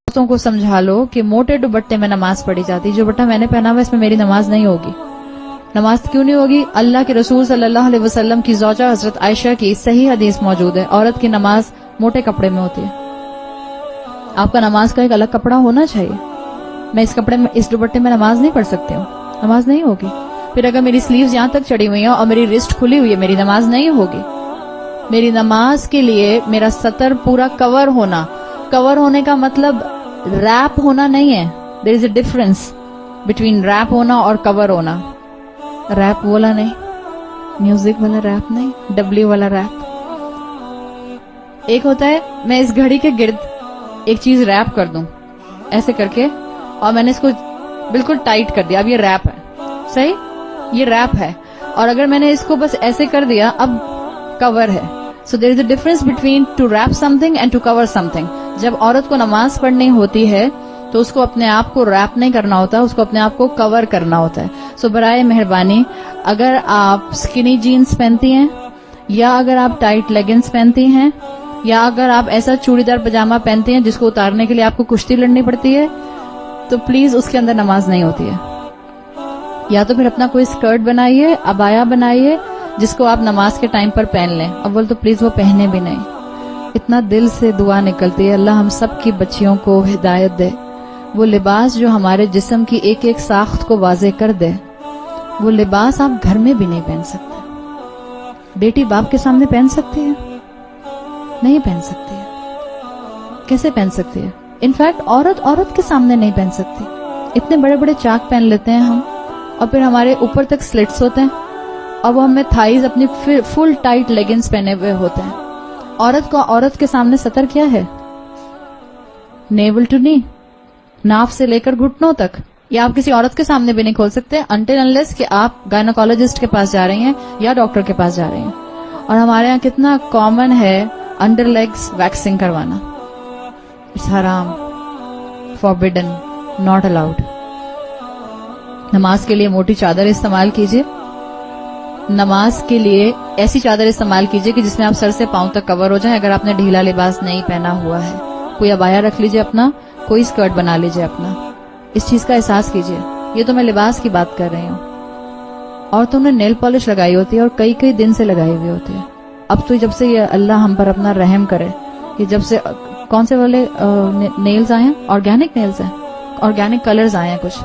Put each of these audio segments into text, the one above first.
دوستوں کو سمجھا لو کہ موٹے دوپٹے میں نماز پڑھی جاتی، جو دوپٹہ میں نے پہنا ہوا اس میں میری نماز نہیں ہوگی. نماز کیوں نہیں ہوگی؟ اللہ کے رسول صلی اللہ علیہ وسلم کی زوجہ حضرت عائشہ کی صحیح حدیث موجود ہے، عورت کی نماز موٹے کپڑے میں ہوتی ہے. آپ کا نماز کا ایک الگ کپڑا ہونا چاہیے. میں اس کپڑے میں، اس دوپٹے میں نماز نہیں پڑھ سکتی ہوں، نماز نہیں ہوگی. پھر اگر میری سلیوز یہاں تک چڑھی ہوئی ہیں اور میری رسٹ کھلی ہوئی ہے، میری نماز نہیں ہوگی. میری نماز کے لیے میرا سطر پورا کور ہونا، کور ہونے کا مطلب ریپ ہونا نہیں ہے. دیر is a difference between rape ہونا اور کور ہونا. ریپ والا نہیں، میوزک والا ریپ نہیں، ڈبلیو والا ریپ. ایک ہوتا ہے میں اس گھڑی کے گرد ایک چیز ریپ کر دوں ایسے کر کے، اور میں نے اس کو بالکل ٹائٹ کر دیا، اب یہ ریپ ہے. صحیح، یہ ریپ ہے. اور اگر میں نے اس کو بس ایسے کر دیا، اب کور ہے. So there is a difference between to wrap something and to cover something. جب عورت کو نماز پڑھنی ہوتی ہے تو اس کو اپنے آپ کو ریپ نہیں کرنا ہوتا، اس کو اپنے آپ کو کور کرنا ہوتا ہے. سو برائے مہربانی، اگر آپ سکنی جینز پہنتی ہیں، یا اگر آپ ٹائٹ لیگنز پہنتی ہیں، یا اگر آپ ایسا چوڑی دار پجامہ پہنتی ہیں جس کو اتارنے کے لیے آپ کو کشتی لڑنی پڑتی ہے، تو پلیز اس کے اندر نماز نہیں ہوتی ہے. یا تو پھر اپنا کوئی اسکرٹ بنائیے، عبایا بنائیے جس کو آپ نماز کے ٹائم پر پہن لیں. اول تو پلیز وہ پہنے بھی نہیں. اتنا دل سے دعا نکلتی ہے اللہ ہم سب کی بچیوں کو ہدایت دے. وہ لباس جو ہمارے جسم کی ایک ایک ساخت کو واضح کر دے، وہ لباس آپ گھر میں بھی نہیں پہن سکتے. بیٹی باپ کے سامنے پہن سکتی ہے؟ نہیں پہن سکتی ہے. کیسے پہن سکتی ہے؟ انفیکٹ عورت کے سامنے نہیں پہن سکتی. اتنے بڑے بڑے چاک پہن لیتے ہیں ہم، اور پھر ہمارے اوپر تک سلٹس ہوتے ہیں، اور وہ ہمیں تھائیز اپنی فل ٹائٹ لیگنز پہنے ہوئے ہوتے ہیں. عورت کے سامنے سطر کیا ہے؟ نیول ٹو نی، ناف سے لے کر گھٹنوں تک. یا آپ کسی عورت کے سامنے بھی نہیں کھول سکتے انٹل انلیس کہ آپ گائنوکالوجسٹ کے پاس جا رہی ہیں یا ڈاکٹر کے پاس جا رہی ہیں. اور ہمارے ہاں کتنا کامن ہے انڈر لیگز ویکسنگ کروانا. اٹس حرام، فوربڈن، ناٹ الاؤڈ. نماز کے لیے موٹی چادر استعمال کیجیے. نماز کے لیے ایسی چادر استعمال کیجیے کہ جس میں آپ سر سے پاؤں تک کور ہو جائیں. اگر آپ نے ڈھیلا لباس نہیں پہنا ہوا ہے، کوئی عبایا رکھ لیجیے اپنا، کوئی اسکرٹ بنا لیجیے اپنا. اس چیز کا احساس کیجیے. یہ تو میں لباس کی بات کر رہی ہوں. عورتوں نے نیل پالش لگائی ہوتی ہے اور کئی کئی دن سے لگائی ہوئی ہوتی ہے. اب تو جب سے یہ اللہ ہم پر اپنا رحم کرے، کہ جب سے کون سے والے نیلز آئے ہیں، آرگینک نیلز ہیں، آرگینک کلرز آئے ہیں کچھ.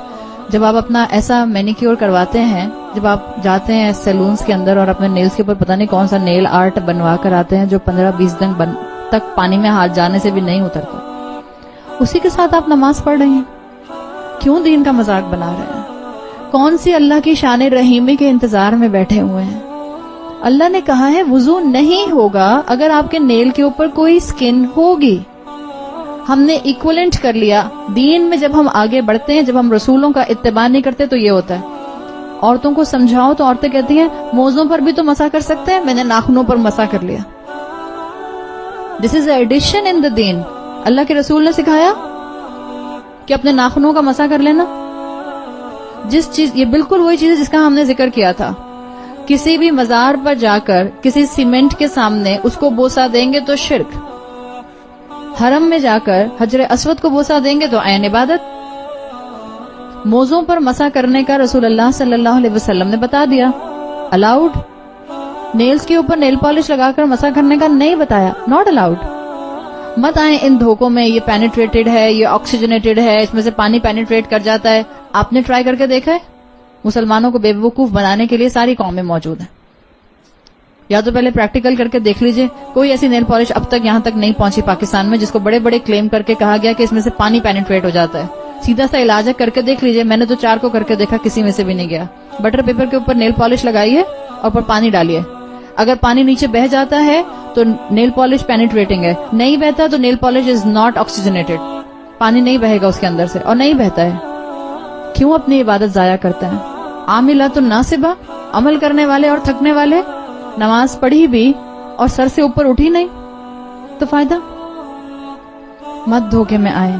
جب آپ اپنا ایسا مینیکیور کرواتے ہیں، جب آپ جاتے ہیں سیلونز کے اندر اور اپنے نیلز کے اوپر پتہ نہیں کون سا نیل آرٹ بنوا کر آتے ہیں جو 15-20 دن تک پانی میں ہاتھ جانے سے بھی نہیں اترتا، اسی کے ساتھ آپ نماز پڑھ رہے ہیں. کیوں دین کا مذاق بنا رہے ہیں؟ کون سی اللہ کی شان رحیمی کے انتظار میں بیٹھے ہوئے ہیں؟ اللہ نے کہا ہے وضو نہیں ہوگا اگر آپ کے نیل کے اوپر کوئی سکن ہوگی. ہم نے ایکولنٹ کر لیا. دین میں جب ہم آگے بڑھتے ہیں، جب ہم رسولوں کا اتباع نہیں کرتے تو یہ ہوتا ہے. عورتوں کو سمجھاؤ تو عورتیں کہتی ہیں موزوں پر بھی تو مسح کر سکتے ہیں، میں نے ناخنوں پر مسح کر لیا. دس از اے ایڈیشن ان دا دین. اللہ کے رسول نے سکھایا کہ اپنے ناخنوں کا مسح کر لینا. یہ بالکل وہی چیز ہے جس کا ہم نے ذکر کیا تھا. کسی بھی مزار پر جا کر کسی سیمنٹ کے سامنے اس کو بوسا دیں گے تو شرک. حرم میں جا کر حجر اسود کو بوسا دیں گے تو عین عبادت. موزوں پر مسح کرنے کا رسول اللہ صلی اللہ علیہ وسلم نے بتا دیا، الاؤڈ. نیلز کے اوپر نیل پالش لگا کر مسح کرنے کا نہیں بتایا، ناٹ الاؤڈ. مت آئیں ان دھوکوں میں، یہ پینیٹریٹڈ ہے، یہ آکسیجنیٹڈ ہے، اس میں سے پانی پینیٹریٹ کر جاتا ہے. آپ نے ٹرائی کر کے دیکھا ہے؟ مسلمانوں کو بے وقوف بنانے کے لیے ساری قومیں موجود ہیں. یا تو پہلے پریکٹیکل کر کے دیکھ لیجئے. کوئی ایسی نیل پالش اب تک یہاں تک نہیں پہنچی پاکستان میں جس کو بڑے بڑے کلیم کر کے کہا گیا کہ اس میں سے پانی پینیٹریٹ ہو جاتا ہے. سیدھا سا علاج ہے، کر کے دیکھ لیجئے. میں نے تو 4 کو کر کے دیکھا، کسی میں سے بھی نہیں گیا. بٹر پیپر کے اوپر نیل پالش لگائیے اور اوپر پانی ڈالیے. اگر پانی نیچے بہ جاتا ہے تو نیل پالش پینیٹریٹنگ ہے، نہیں بہتا تو nail polish is not oxygenated. پانی نہیں بہے گا اس کے اندر سے، اور نہیں بہتا ہے. کیوں اپنی عبادت ضائع کرتے ہیں؟ عاملات الناصبہ، عمل کرنے والے اور تھکنے والے. نماز پڑھی بھی اور سر سے اوپر اٹھی نہیں تو فائدہ. مت دھوکے میں آئے.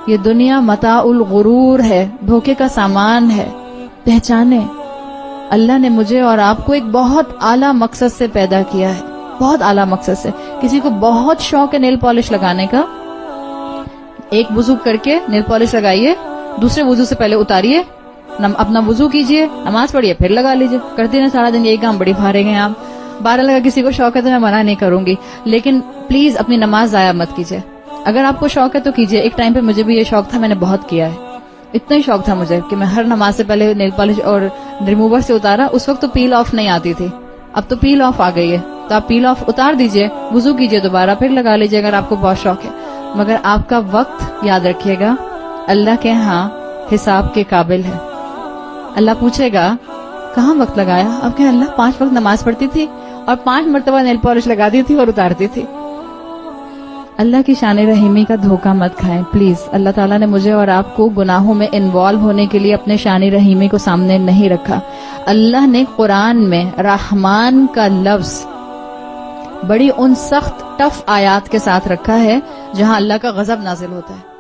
یہ دنیا متاع الغرور ہے، دھوکے کا سامان ہے. پہچانے اللہ نے مجھے اور آپ کو ایک بہت اعلیٰ مقصد سے پیدا کیا ہے. بہت اعلیٰ مقصد سے. کسی کو بہت شوق ہے نیل پالش لگانے کا, ایک وضو کر کے نیل پالش لگائیے, دوسرے وضو سے پہلے اتاریے, اپنا وضو کیجئے, نماز پڑھیے, پھر لگا لیجئے. کرتے ہیں سارا دن یہی کام, بڑی بھارے گئے آپ. 12 لگا کسی کو شوق ہے تو میں منع نہیں کروں گی, لیکن پلیز اپنی نماز ضائع مت کیجئے. اگر آپ کو شوق ہے تو کیجئے. ایک ٹائم پہ مجھے بھی یہ شوق تھا, میں نے بہت کیا ہے. اتنا ہی شوق تھا مجھے کہ میں ہر نماز سے پہلے نیل پالش اور ریموور سے اتارا. اس وقت تو پیل آف نہیں آتی تھی, اب تو پیل آف آ گئی ہے, تو آپ پیل آف اتار دیجئے, وضو کیجئے دوبارہ, پھر لگا لیجئے اگر آپ کو بہت شوق ہے. مگر آپ کا وقت یاد رکھیے گا اللہ کے ہاں حساب کے قابل ہے. اللہ پوچھے گا کہاں وقت لگایا؟ اب کہ اللہ 5 وقت نماز پڑھتی تھی اور 5 مرتبہ نیل پالش لگاتی تھی اور اتارتی تھی. اللہ کی شان رحیمی کا دھوکہ مت کھائیں پلیز. اللہ تعالیٰ نے مجھے اور آپ کو گناہوں میں انوالو ہونے کے لیے اپنے شان رحیمی کو سامنے نہیں رکھا. اللہ نے قرآن میں رحمان کا لفظ بڑی ان سخت ٹف آیات کے ساتھ رکھا ہے جہاں اللہ کا غضب نازل ہوتا ہے.